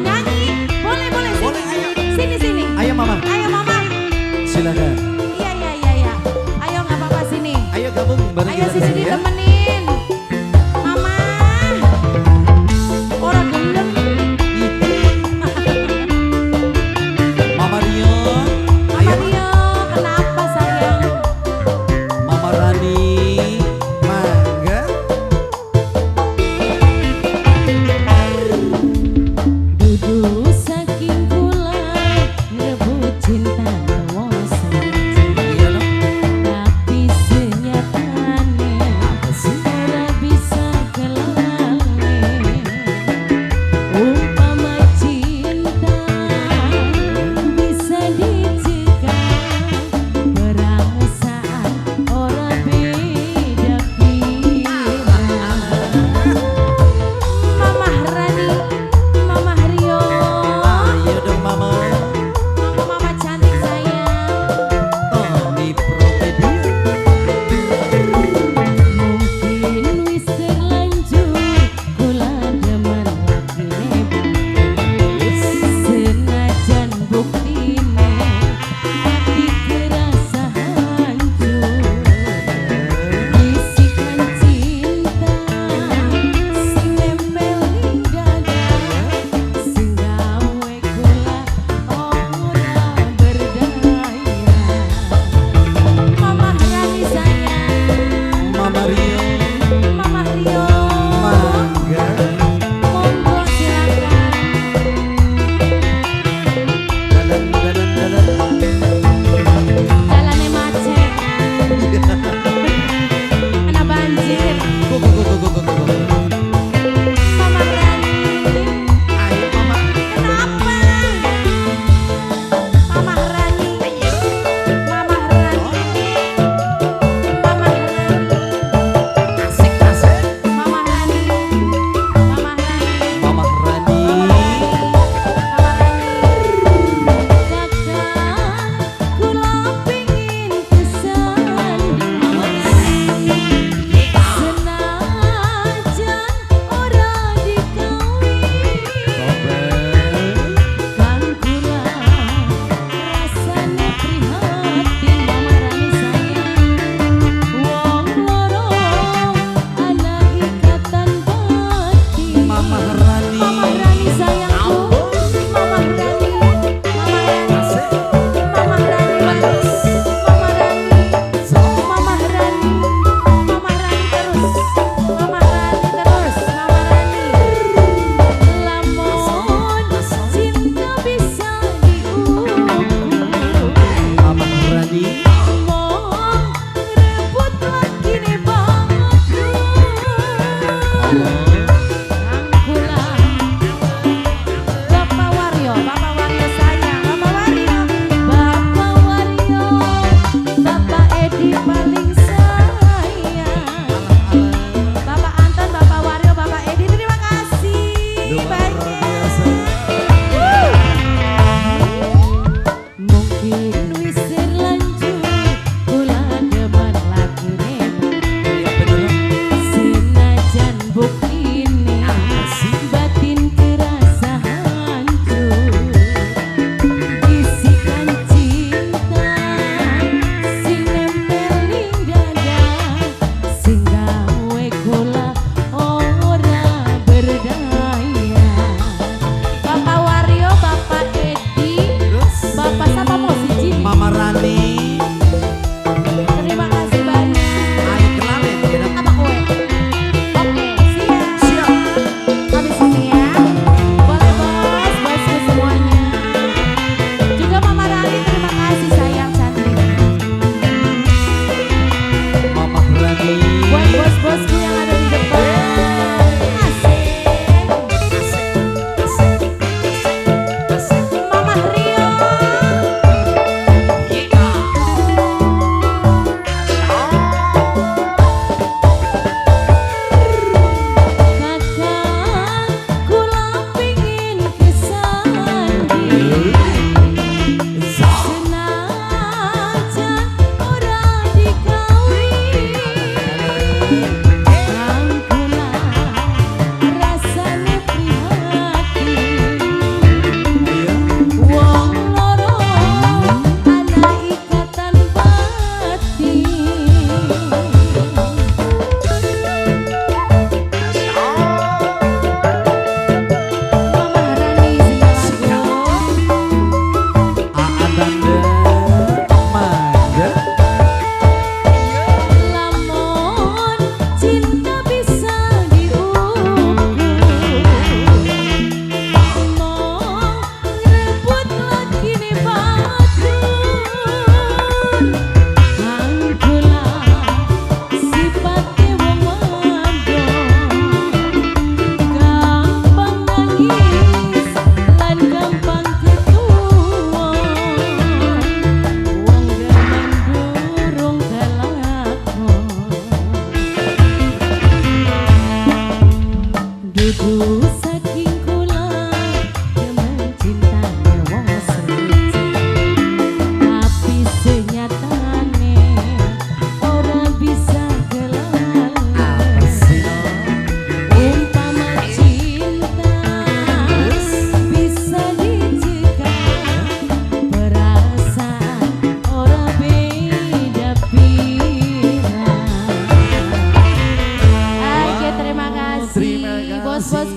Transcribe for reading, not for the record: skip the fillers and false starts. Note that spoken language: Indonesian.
nyanyi? Boleh, boleh. Sini. Boleh, ayo. Sini, sini. Ayo mama. Ayo mama. Silakan. Iya, iya, iya, iya. Ayo nggak apa-apa sini. Ayo gabung bareng Ayo kita di sini sini ya. ditemenin. Mama. Orang gelem. Mama Rio. Ayo Mario, kenapa sayang? Mama Rani. Mangga. Dudu saking kula ngerebut cinta wong sengaja. Iya dong. Tapi senyatane Apa sih? ora bisa kelale. Umpama cinta bisa dicegah, perasaan ora beda pikiran. Mama Rani, Mama Rio, Ayo dong mama. Mama cantik sayang. Tony Propedia. Mungkin wis terlanjur kula demen lakine senajan buktine hati kerasa hancur. Bisikan cinta sing nempel ing dada, sing gawe kula ora berdaya. Mama Rani sayang, Mama Rio. Mama Rio, Mangga. monggo silakan. Dadan dadan dadan. Jalane macet, kena banjir. Go go go go go go go. Mama Rani, Ayo mama. kenapa? Mama Rani, Mama Rani, Mama Rani, Asik asik. Mama Rani, Mama Rani. Mama Rani. Kadang kula pengin kesandingan, senajan ora dikawin, kan kula rasane prihatin. Mama Rani sayang, wong loro ana ikatan batin. Mama Rani. Mama Rani sayangku, Mama Rani, Mama Rani, Asik. Mama Rani, Manis. Mama Rani, Mama Rani, Mama Rani terus, Mama Rani terus, Mama Rani. Lamun cinta bisa diukur, Mama Rani. wong rebut lakine bagus. Rangkula Bapak Wario sayang, Bapak Wario, Bapak Edi paling sayang, Bapak Anton, Bapak Wario, Bapak Edi terima kasih Luar banyak. biasa.